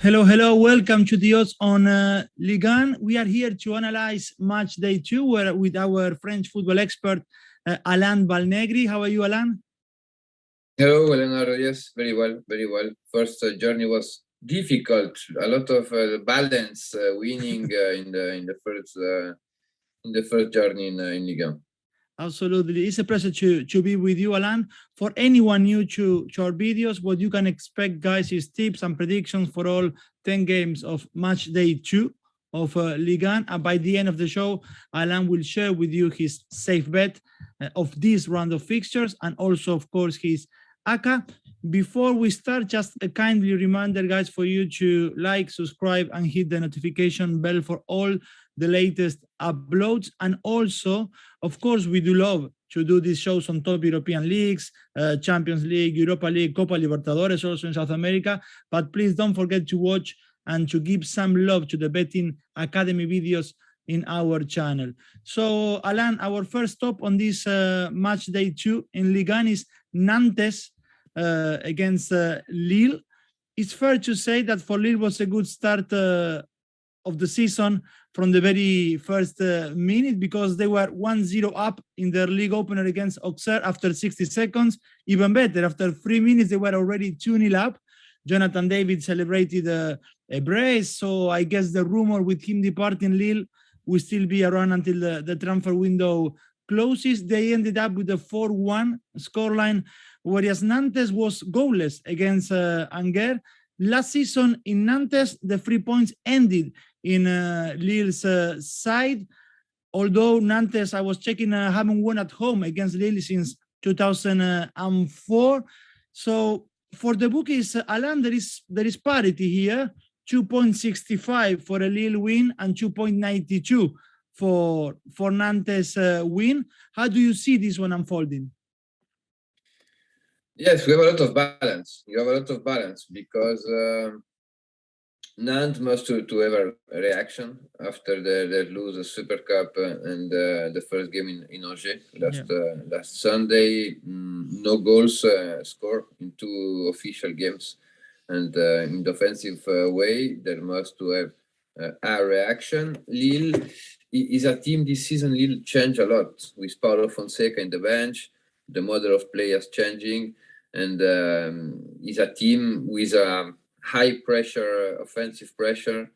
Hello, hello. Welcome to the odds on Ligue 1. We are here to analyze match day 2 with our French football expert, Alain Valnegri. How are you, Alain? Hello, Leonardo. Yes, very well, very well. First journey was difficult. A lot of balance winning in the first journey in Ligue 1. Absolutely. It's a pleasure to be with you, Alain. For anyone new to our videos, what you can expect, guys, is tips and predictions for all 10 games of match day 2 of Ligue 1. And by the end of the show, Alain will share with you his safe bet of this round of fixtures and also, of course, his ACCA. Before we start, just a kindly reminder, guys, for you to like, subscribe, and hit the notification bell for all the latest uploads. And also, of course, we do love to do these shows on top European leagues, Champions League, Europa League, Copa Libertadores, also in South America. But please don't forget to watch and to give some love to the Betting Academy videos in our channel. So, Alain, our first stop on this match day 2 in Ligue 1 is Nantes against Lille. It's fair to say that for Lille was a good start of the season from the very first minute, because they were 1-0 up in their league opener against Auxerre after 60 seconds. Even better, after 3 minutes, they were already 2-0 up. Jonathan David celebrated a brace, so I guess the rumor with him departing Lille will still be around until the transfer window closes. They ended up with a 4-1 scoreline, whereas Nantes was goalless against Angers. Last season in Nantes, the 3 points ended in Lille's side. Although Nantes, I was checking, haven't won at home against Lille since 2004. So for the bookies, Alain, there is parity here. 2.65 for a Lille win and 2.92 for Nantes win. How do you see this one unfolding? Yes, we have a lot of balance. You have a lot of balance because Nantes must to have a reaction after they lose the Super Cup and the first game in Angers last Sunday. No goals scored in 2 official games, and in the offensive way, there must to have a reaction. Lille is a team this season. Lille changed a lot with Paulo Fonseca in the bench. The model of play is changing, and is a team with a high pressure, offensive pressure,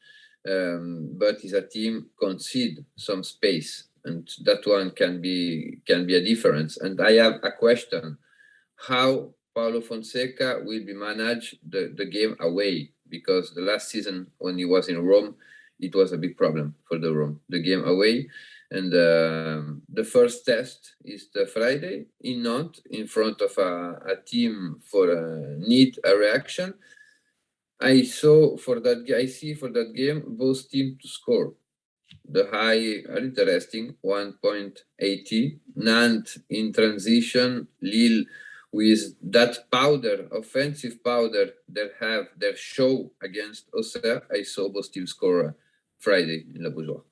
but is a team concede some space, and that one can be a difference. And I have a question: how Paulo Fonseca will be managed the game away? Because the last season when he was in Rome, it was a big problem for the game away. And the first test is the Friday in Nantes in front of a team for need a reaction. I see for that game both teams to score. The high are interesting, 1.80. Nantes in transition, Lille with that powder, offensive powder, that have their show against Auxerre. I saw both teams score Friday in La Bourgeois.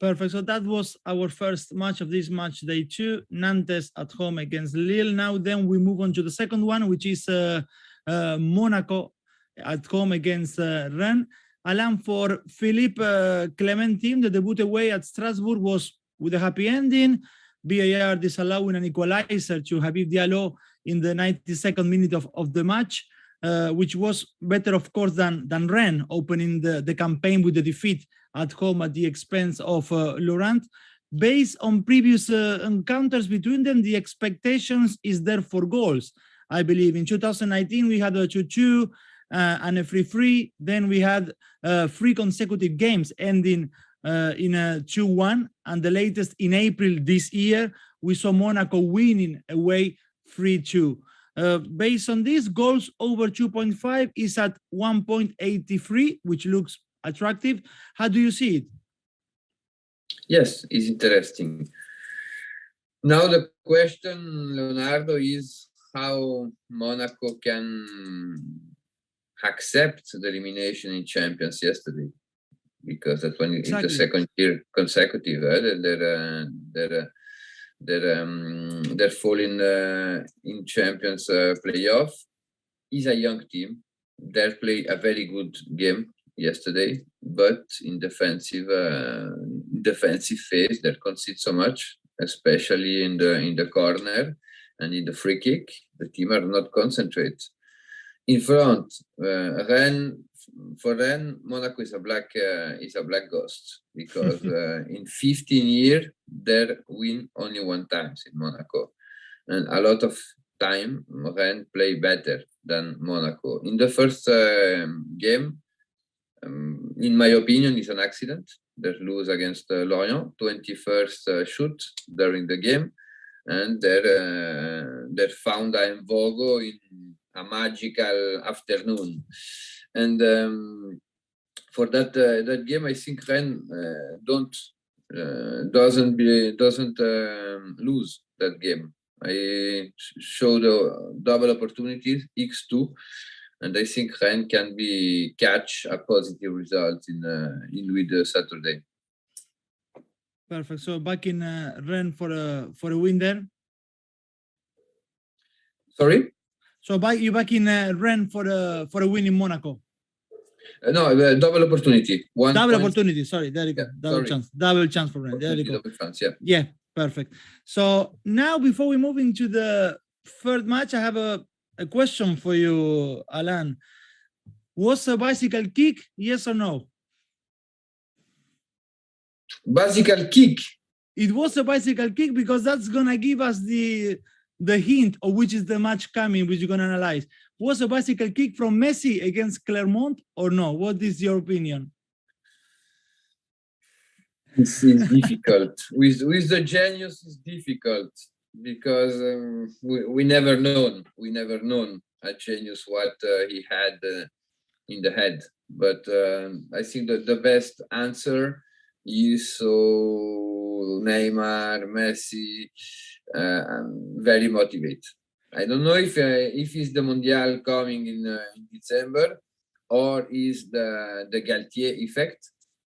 Perfect. So that was our first match of this match day 2, Nantes at home against Lille. Now then we move on to the second one, which is Monaco at home against Rennes. Alain, for Philippe Clement team, the debut away at Strasbourg was with a happy ending. VAR disallowing an equalizer to Habib Diallo in the 92nd minute of the match, which was better, of course, than Rennes opening the campaign with the defeat at home at the expense of Lorient. Based on previous encounters between them, the expectations is there for goals. I believe in 2019 we had a 2-2 and a 3-3. Then we had 3 consecutive games ending in a 2-1, and the latest in April this year we saw Monaco winning away 3-2. Based on this, goals over 2.5 is at 1.83, which looks attractive. How do you see it? Yes, it's interesting. Now the question, Leonardo, is how Monaco can accept the elimination in Champions yesterday, because that's when it's the second year consecutive. They're falling in Champions playoff. Is a young team. they played a very good game yesterday, but in defensive phase, they concede so much, especially in the corner and in the free kick. The team are not concentrate. In front, for Rennes, Monaco is a black ghost, because in 15 years they win only one time in Monaco, and a lot of time Rennes play better than Monaco. In the first game, in my opinion, is an accident. They lose against Lorient, 21st shoot during the game, and they found 𝐜𝐴𝐸𝐽𝐸 in a magical afternoon. And for that game, I think Rennes doesn't lose that game. I show the double opportunities, X2, and I think Rennes can catch a positive result in with Saturday. Perfect. So back in Rennes for a win there. Sorry. So you back in Rennes for a win in Monaco. No, double opportunity. Double opportunity. Sorry, there you go. Yeah, double chance for Rennes. There you go. Double chance, yeah. Yeah, perfect. So now, before we move into the third match, I have a question for you, Alain. Was a bicycle kick, yes or no? Bicycle kick. It was a bicycle kick, because that's gonna give us the hint of which is the match coming, which you're gonna analyze. Was a bicycle kick from Messi against Clermont or no? What is your opinion? This is difficult. With the genius, it's difficult, because we never known a genius what he had in the head. But I think that the best answer is Neymar, Messi, very motivated. I don't know if it's the Mondial coming in December, or is the 𝐜𝐴𝐴𝐸𝐽𝐸 effect,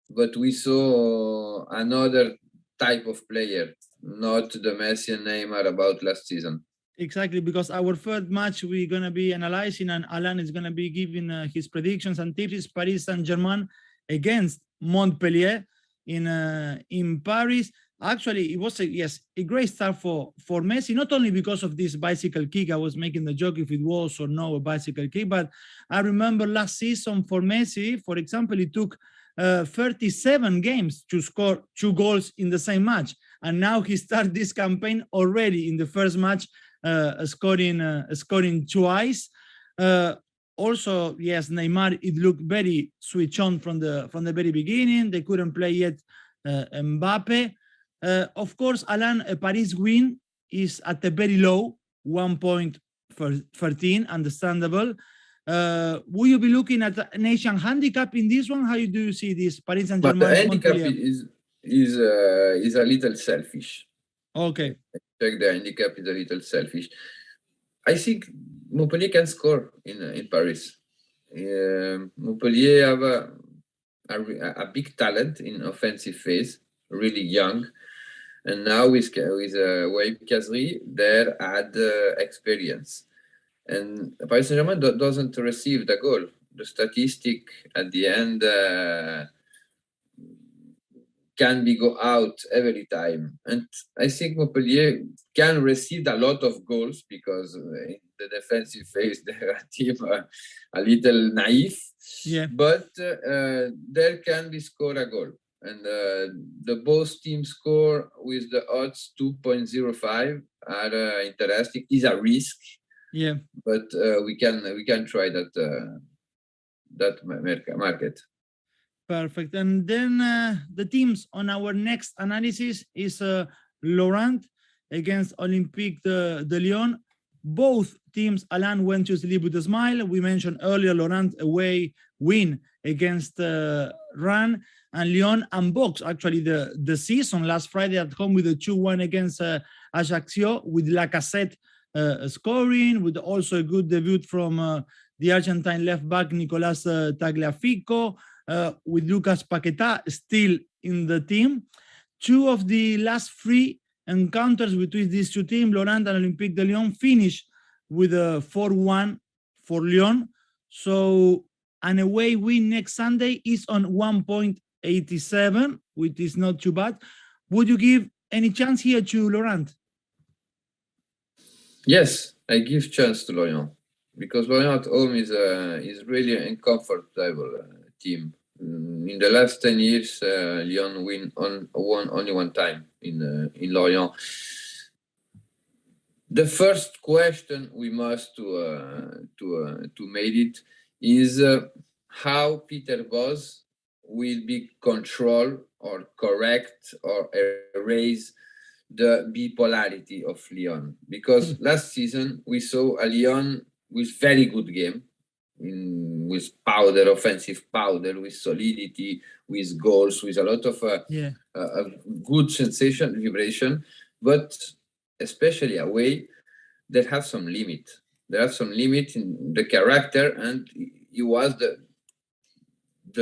but we saw another type of player, not the Messi and Neymar about last season. Exactly, because our third match we're going to be analyzing, and Alain is going to be giving his predictions and tips, is Paris Saint-Germain against Montpellier in Paris. Actually, it was a great start for Messi, not only because of this bicycle kick. I was making the joke if it was or no a bicycle kick, but I remember last season for Messi, for example, it took 37 games to score 2 goals in the same match, and now he started this campaign already in the first match, scoring twice. Also, yes, Neymar, it looked very switch on from the very beginning. They couldn't play yet Mbappe. Of course, Alain, a Paris win is at a very low 1.13, understandable. Will you be looking at an Asian handicap in this one? How do you see this Paris Saint-Germain? But the handicap is a little selfish. Okay. I check the handicap is a little selfish. I think Montpellier can score in Paris. Montpellier have a big talent in offensive phase, really young, and now with 𝐜𝐴𝐸𝐽𝐸𝗀𝐻, they add experience. And Paris Saint-Germain doesn't receive the goal. The statistic at the end can be go out every time. And I think Montpellier can receive a lot of goals, because in the defensive phase, they're a team a little naive. Yeah. But there can be score a goal. And the both teams score with the odds 2.05 are interesting. Is a risk. Yeah, but we can try that market. Perfect. And then the teams on our next analysis is Lorient against Olympique de Lyon. Both teams, Alain, went to sleep with a smile. We mentioned earlier Lorient away win against Rennes, and Lyon unboxed actually the season last Friday at home with a 2-1 against Ajaccio, with Lacazette scoring, with also a good debut from the Argentine left back Nicolas Tagliafico, with Lucas Paquetá still in the team. 2 of the last 3 encounters between these 2 teams, Lorient and Olympique de Lyon, finished with a 4-1 for Lyon. So an away win next Sunday is on 1.87, which is not too bad. Would you give any chance here to Lorient? Yes, I give chance to Lorient because Lorient at home is really a comfortable team. In the last 10 years, Lyon won only one time in Lorient. The first question we must to make it is how Peter Bosz will be control or correct or erase the bipolarity of Lyon, because last season we saw a Lyon with very good game, with powder, offensive powder, with solidity, with goals, with a lot of good sensation, vibration, but especially away, they have some limit. They have some limit in the character, and he was the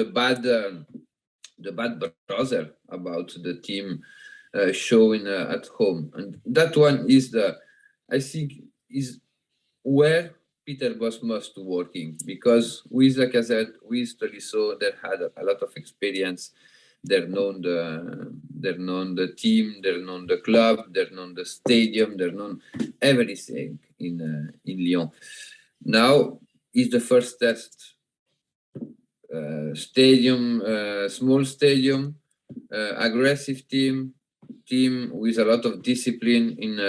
bad brother about the team showing at home, and that one is I think is where Peter Bosz must working, because with 𝐜𝐭𝐴𝐧𝐧, with Tolisso, they had a lot of experience. They're known the team, they're known the club, they're known the stadium, they're known everything in Lyon. Now is the first test. Small stadium, aggressive team with a lot of discipline in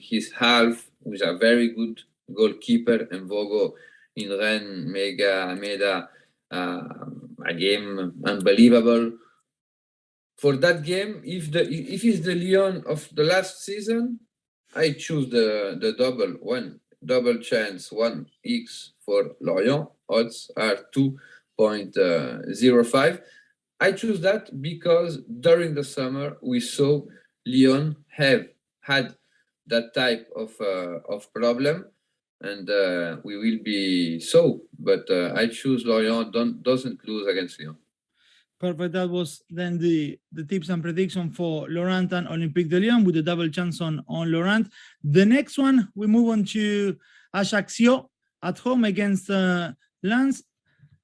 his half, with a very good goalkeeper, and 𝐜𝐵𝐽𝐽 in Rennes made a game unbelievable. For that game, if it's the Lyon of the last season, I choose the double chance 1x for Lorient. Odds are 2.05. I choose that because during the summer we saw Lyon had that type of problem, and we will be so. But I choose Lorient doesn't lose against Lyon. Perfect. That was then the tips and prediction for Lorient and Olympique de Lyon with the double chance on Lorient. The next one, we move on to Ajaccio at home against Lens,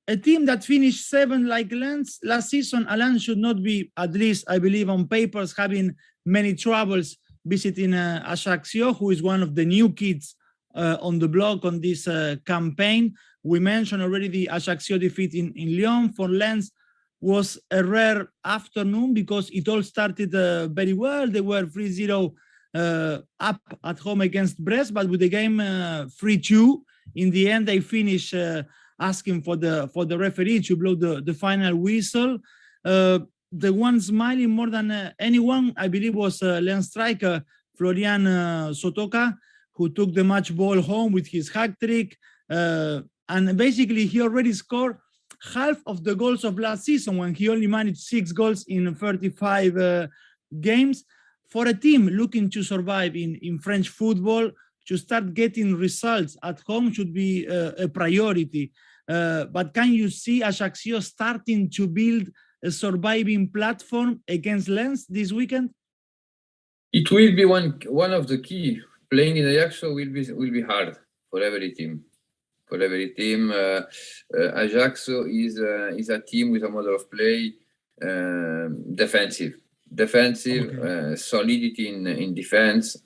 a team that finished 7th like Lens last season. Alain should not be, at least I believe on papers, having many troubles visiting Ajaccio, who is one of the new kids on the block on this campaign. We mentioned already the Ajaccio defeat in Lyon. For Lens was a rare afternoon because it all started very well. They were 3-0 up at home against Brest, but with the game 3-2, in the end they finished asking for the referee to blow the final whistle. The one smiling more than anyone, I believe, was Lens striker Florian Sotoka, who took the match ball home with his hat trick, and basically he already scored half of the goals of last season when he only managed 6 goals in 35 games. For a team looking to survive in French football, to start getting results at home should be a priority. But can you see Ajaccio starting to build a surviving platform against Lens this weekend? It will be one of the key. Playing in Ajaccio will be hard for every team. For every team, Ajaccio is a team with a model of play defensive, okay. Solidity in defense,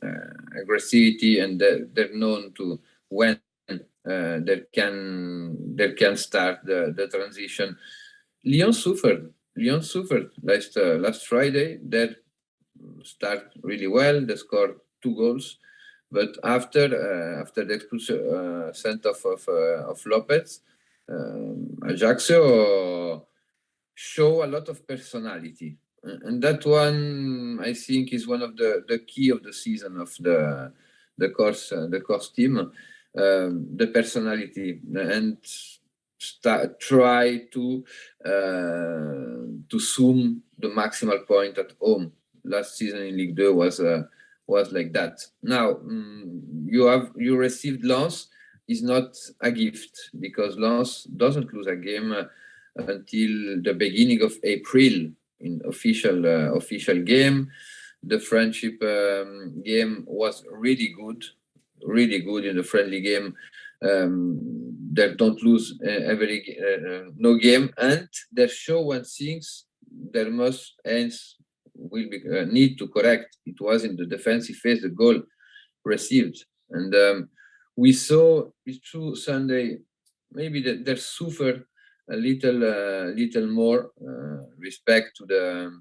aggressivity, and they're known to when they can start the transition. Lyon suffered last Friday. They start really well. They scored 2 goals. But after the expulsion sent off of Lopez, Ajaccio show a lot of personality, and that one I think is one of the key of the season of the course team, the personality, and try to zoom the maximal point at home. Last season in Ligue 2 was like that. Now you received Lens is not a gift, because Lens doesn't lose a game until the beginning of April in official game. The friendship game was really good in the friendly game. they don't lose no game, and they show one things there must ends will be need to correct. It was in the defensive phase the goal received, and we saw it's true Sunday maybe that they suffer a little more respect to the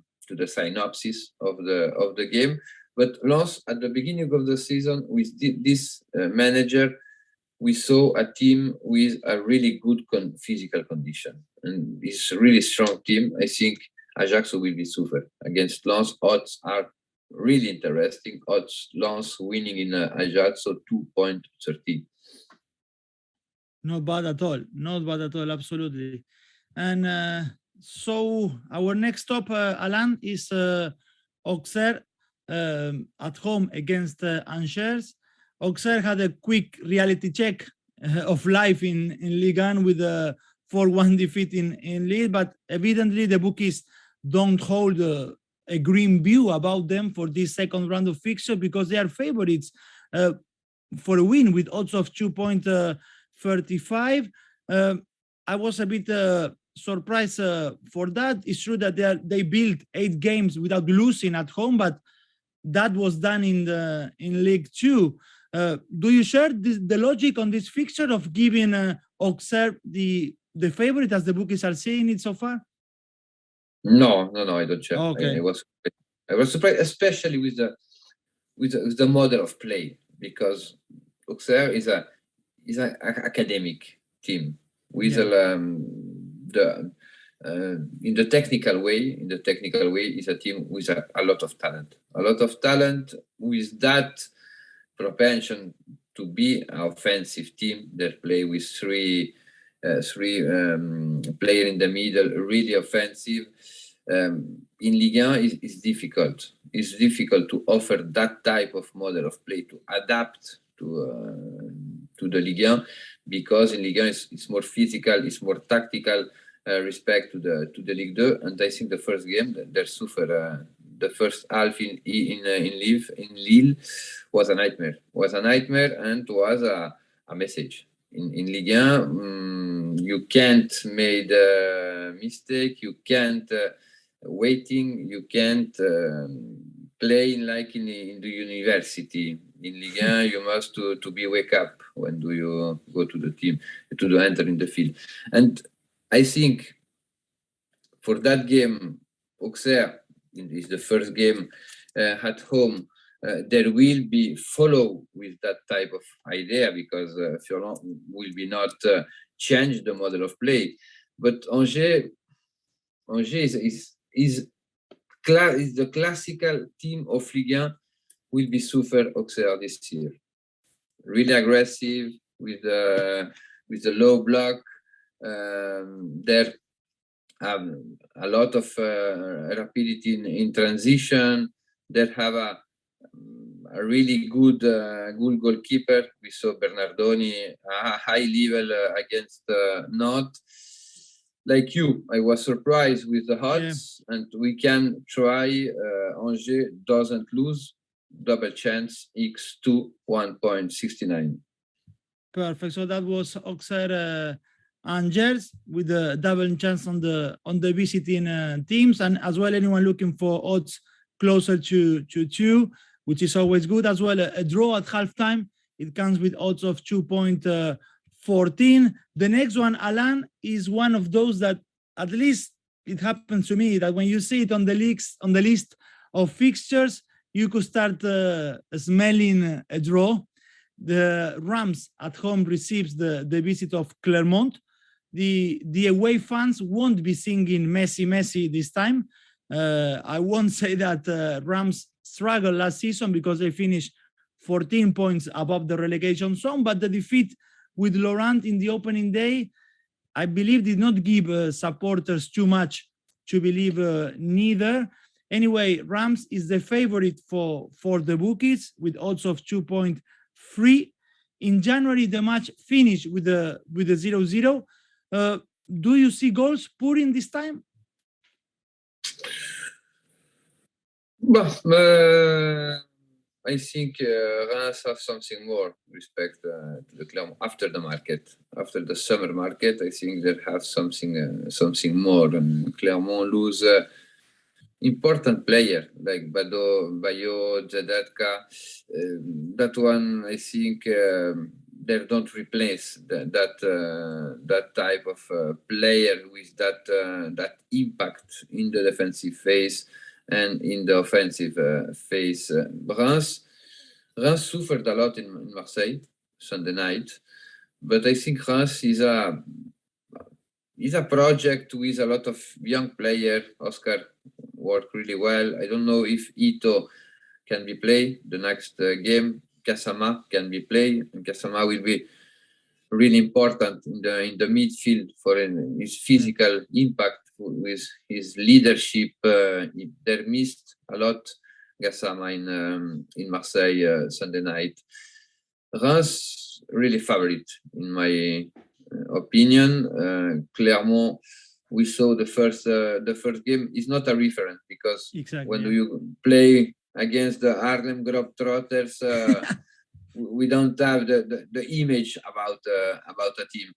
synopsis of the game. But Lens, at the beginning of the season, with this manager, we saw a team with a really good physical condition, and it's a really strong team. I think Ajaccio will be suffer against Lens. Odds are really interesting. Odds Lens winning in Ajaccio 2.30. Not bad at all. Not bad at all. Absolutely. And so our next stop, Alain, is Auxerre at home against Angers. Auxerre had a quick reality check of life in Ligue 1 with a 4-1 defeat in Lille, but evidently the bookies don't hold a green view about them for this second round of fixture because they are favorites for a win with odds of 2.35. I was a bit surprised for that. It's true that they built 8 games without losing at home, but that was done in Ligue 2. Do you share the logic on this fixture of giving Auxerre the favorite as the bookies are seeing it so far? No, I don't share. Okay. I was surprised, especially with the model of play, because Auxerre is an academic team with in the technical way is a team with a lot of talent. With that propension to be an offensive team that play with three player in the middle, really offensive. In Ligue 1 is difficult. It's difficult to offer that type of model of play to adapt to the Ligue 1, because in Ligue 1 it's more physical, it's more tactical. Respect to the Ligue 2, and I think the first game they suffer. The first half in Lille was a nightmare. And was a message. In Ligue 1, you can't make a mistake. You can't waiting. You can't play like in the university. In Ligue 1, you must to be wake up when do you go to the team to enter in the field. And I think for that game, Auxerre is the first game at home. There will be follow with that type of idea, because Furlan will be not change the model of play. But Angers is the classical team of Ligue 1 will be suffer Auxerre this year. Really aggressive with the low block. There have a lot of rapidity in transition. They have a really good goalkeeper. We saw Bernardoni a high level against Nantes. Like you, I was surprised with the odds, and we can try. Angers doesn't lose. Double chance X2 1.69. Perfect. So that was Auxerre Angers with the double chance on the visiting teams, and as well anyone looking for odds closer to 2, which is always good. As well, a draw at halftime, it comes with odds of 2.14. The next one, Alain, is one of those that, at least it happens to me, that when you see it on the list of fixtures, you could start smelling a draw. The Reims at home receives the visit of Clermont. The away fans won't be singing Messi, Messi this time. I won't say that Reims struggled last season because they finished 14 points above the relegation zone, but the defeat with Lorient in the opening day, I believe, did not give supporters too much to believe neither. Anyway, Reims is the favorite for the bookies with odds of 2.3. In January, the match finished with a 0-0. Do you see goals poured in this time? Well, I think Reims have something more respect to the Clermont after the market, after the summer market. I think they have something more. And Clermont lose important player like 𝐬𝐭𝐚𝐲, that one I think they don't replace that type of player with that impact in the defensive phase and in the offensive phase. Reims suffered a lot in Marseille Sunday night, but I think Reims is a project with a lot of young players. Oscar worked really well. I don't know if 𝐜𝐿 can be played the next game. 𝐜𝐭𝐚𝐲 can be played, and 𝐜𝐭𝐚𝐲 will be really important in the midfield for his physical impact with his leadership. They missed a lot 𝐜𝐭𝐚𝐲 in Marseille Sunday night. Reims really favorite in my opinion. Clermont, we saw the first game is not a reference because when you play against the Harlem Globetrotters, we don't have the image about a team.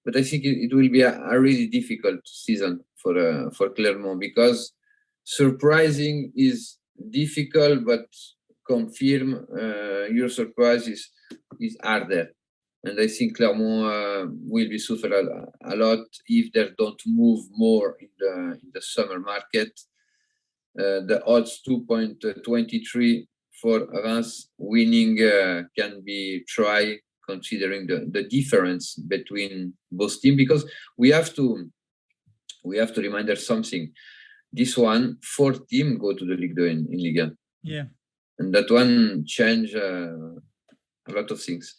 But I think it will be a really difficult season for Clermont, because surprising is difficult, but confirm your surprise is harder. And I think Clermont will be suffer a lot if they don't move more in the summer market. The odds 2.23 for Reims winning can be tried, considering the difference between both teams, because we have to remind us something. This one, 4 teams go to the Ligue in Ligue. Yeah. And that one change a lot of things.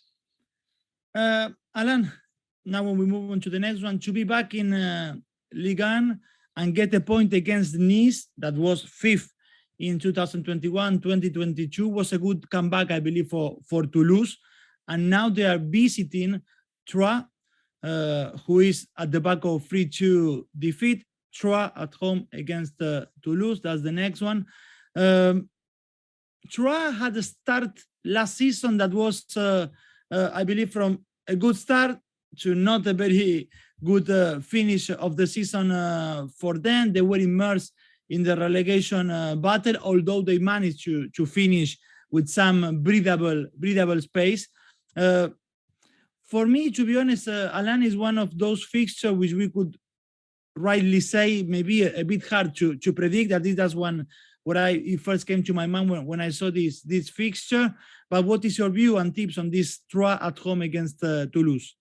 Alan, now when we move on to the next one, to be back in Ligue 1 and get a point against Nice, that was 5th in 2021-2022, was a good comeback, I believe, for Toulouse. And now they are visiting Troyes, who is at the back of 3-2 defeat. Troyes at home against Toulouse. That's the next one. Troyes had a start last season that was, I believe, from a good start to not a very good finish of the season for them. They were immersed in the relegation battle, although they managed to finish with some breathable space. For me, to be honest, Alain, is one of those fixtures which we could rightly say maybe a bit hard to predict. That is one it first came to my mind when I saw this fixture. But what is your view and tips on this Troyes at home against Toulouse?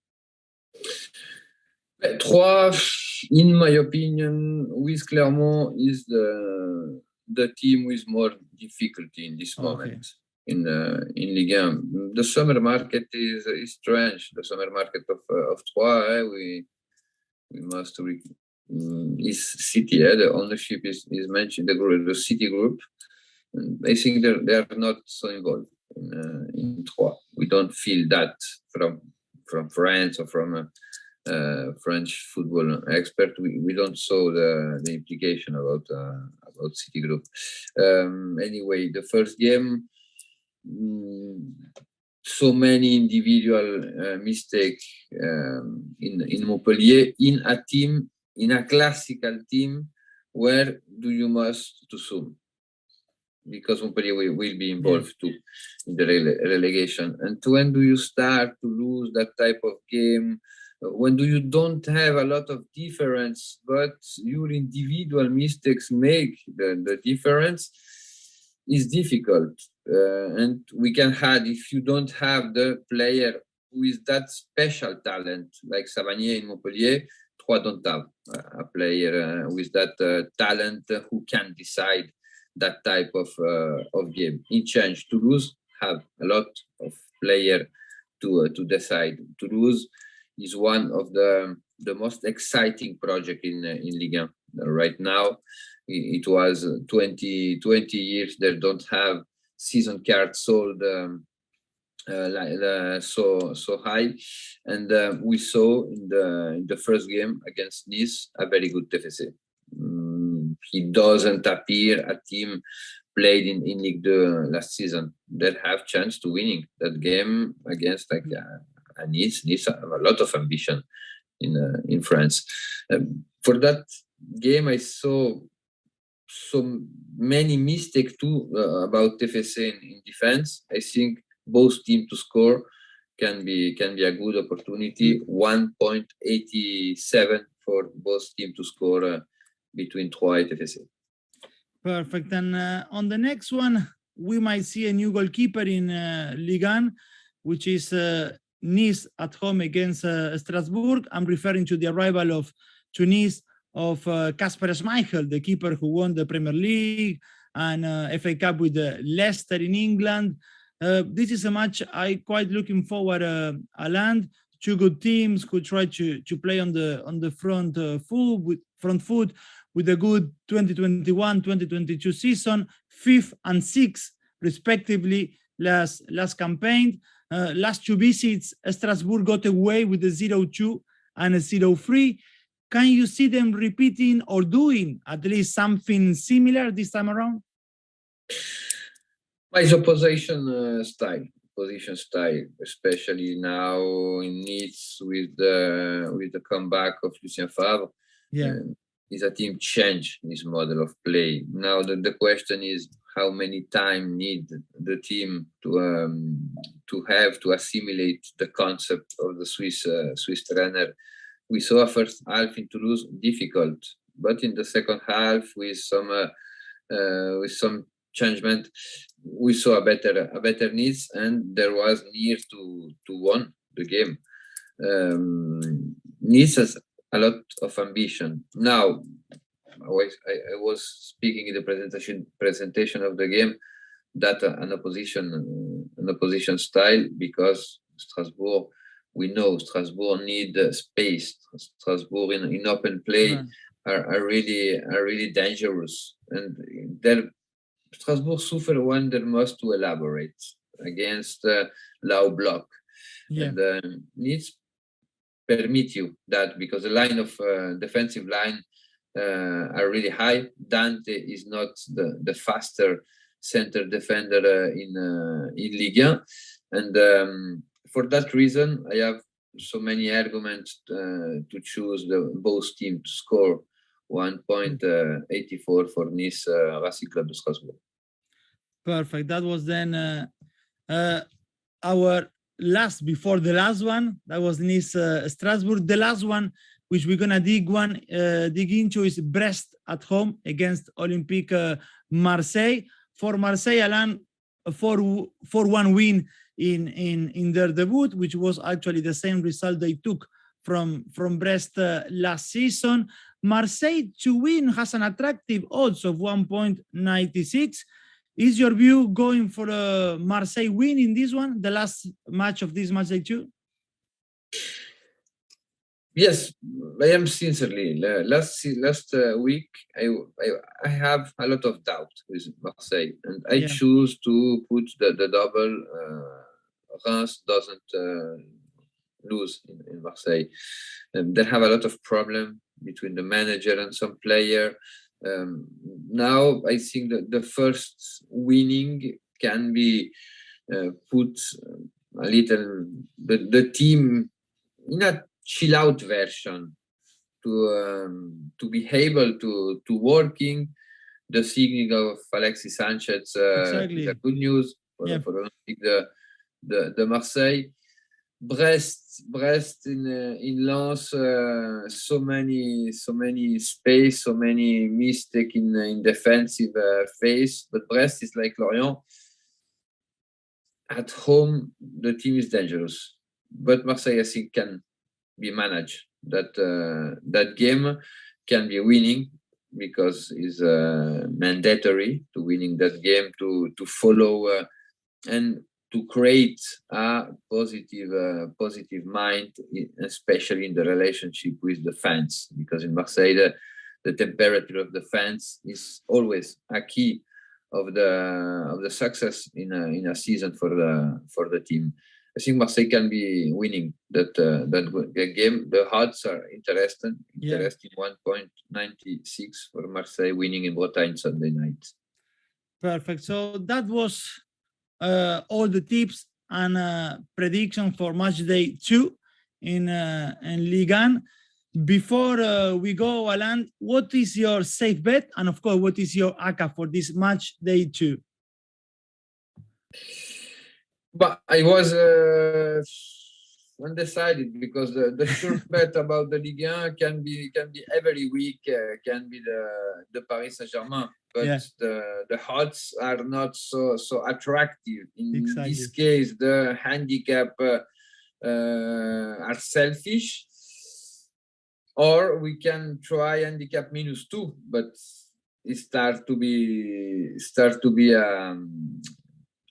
Troyes, in my opinion, with Clermont, is the team with more difficulty in this moment in Ligue 1. The summer market is strange. The summer market of Troyes, we must is City. The ownership is mentioned, the City group. And I think they are not so involved in Troyes. We don't feel that from France or from French football expert. We don't saw the implication about City group. Anyway, the first game, so many individual mistakes in Montpellier, in a classical team where do you must to zoom, because Montpellier will be involved too in the relegation. And when do you start to lose that type of game? When do you don't have a lot of difference, but your individual mistakes make the difference, is difficult. And we can add, if you don't have the player with that special talent, like Savanier in Montpellier, Troyes don't have a player with that talent who can decide that type of game. In change, Toulouse have a lot of players to decide. Toulouse is one of the most exciting project in Ligue 1 right now. It was 20 years they don't have season cards sold so high, and we saw in the first game against Nice a very good TFC. He doesn't appear a team played in Ligue 2 last season. They have chance to winning that game against like Nice. Nice have a lot of ambition in France. For that game, I saw so many mistakes too about TFC in defense. I think both teams to score can be a good opportunity. 1.87 for both teams to score between Troyes and TFC. Perfect. And on the next one, we might see a new goalkeeper in Ligue 1, which is Nice at home against Strasbourg. I'm referring to the arrival of Nice of Kasper Schmeichel, the keeper who won the Premier League and FA Cup with Leicester in England. This is a match I quite looking forward, Alain. Two good teams who try to play on the front foot with a good 2021-2022 season, 5th and 6th respectively last campaign. Last two visits, Strasbourg got away with a 0-2 and a 0-3. Can you see them repeating or doing at least something similar this time around? It's a position style, especially now in Nice with the comeback of Lucien Favre. Yeah. Is a team change this model of play. Now the question is how many time need the team to have to assimilate the concept of the Swiss trainer. We saw a first half in Toulouse difficult, but in the second half with some changement, we saw a better Nice, and there was near to won the game. Nice has a lot of ambition. Now, I was speaking in the presentation of the game that an opposition style, because Strasbourg, we know Strasbourg need space. Strasbourg in open play are really dangerous, and Strasbourg suffer when they must to elaborate against low block, and needs permit you that, because the line of defensive line are really high. Dante is not the faster center defender in Ligue 1, and for that reason I have so many arguments to choose both teams to score 1.84 for Nice Racing Club de Strasbourg. Perfect. That was then our before the last one. That was Nice Strasbourg. The last one, which we're gonna dig into, is Brest at home against Olympique Marseille. For Marseille, Alain, a 4-1 win in their debut, which was actually the same result they took from Brest last season. Marseille to win has an attractive odds of 1.96. Is your view going for a Marseille win in this one, the last match of this Matchday 2? Yes, I am sincerely. Last week, I have a lot of doubt with Marseille, and I choose to put the double. Reims doesn't lose in Marseille. They have a lot of problem between the manager and some player. Now I think that the first winning can be put a little the team in a chill out version to be able to working. The signing of Alexis Sanchez exactly. is a good news for the Marseille. Brest in Lens, so many space, so many mistake in defensive phase. But Brest is like Lorient. At home, the team is dangerous. But Marseille, I think, can be managed. That game can be winning, because it's mandatory to winning that game to follow and to create a positive mind, especially in the relationship with the fans, because in Marseille the temperature of the fans is always a key of the success in a season for the team. I think Marseille can be winning that game. The odds are interesting 1.96 for Marseille winning in Bretagne Sunday night. Perfect. So that was all the tips and prediction for match day 2 in Ligue 1. Before we go, Alain, what is your safe bet? And of course, what is your ACCA for this match day 2? But I was undecided because the sure bet about the Ligue 1 can be every week can be the Paris Saint-Germain, but the odds are not so attractive. In this case, the handicap are selfish, or we can try handicap -2, but it start to be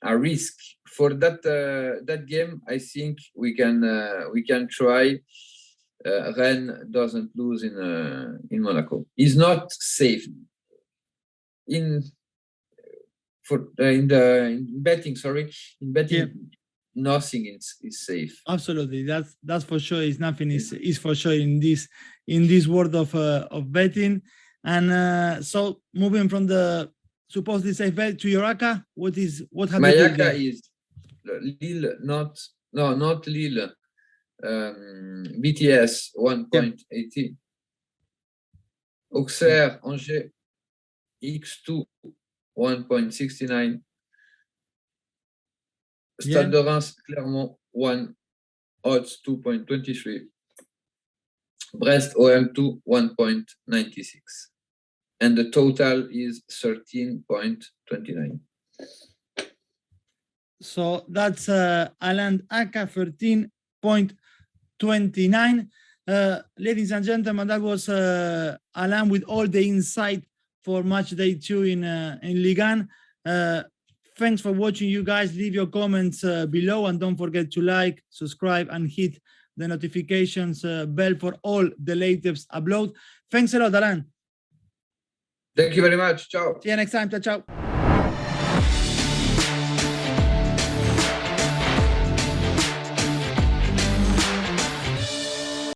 a risk. For that game, I think we can try Rennes doesn't lose in Monaco. It's not safe in betting. Sorry, in betting, nothing is safe. Absolutely, that's for sure. It's nothing is for sure in this world of betting. And so moving from the supposedly safe bet to your ACCA, what have my you ACCA is Lille, not Lille. BTS 1.80. Auxerre, Angers, X2 1.69. Stade de Reims, Clermont 1, odds 2.23. Brest, OM2 1.96. And the total is 13.29. So that's Alain ACCA 13.29. Ladies and gentlemen, that was Alain with all the insight for match day 2 in Ligue 1. Thanks for watching, you guys. Leave your comments below, and don't forget to like, subscribe, and hit the notifications bell for all the latest upload. Thanks a lot, Alain. Thank you very much. Ciao. See you next time. Ciao, ciao.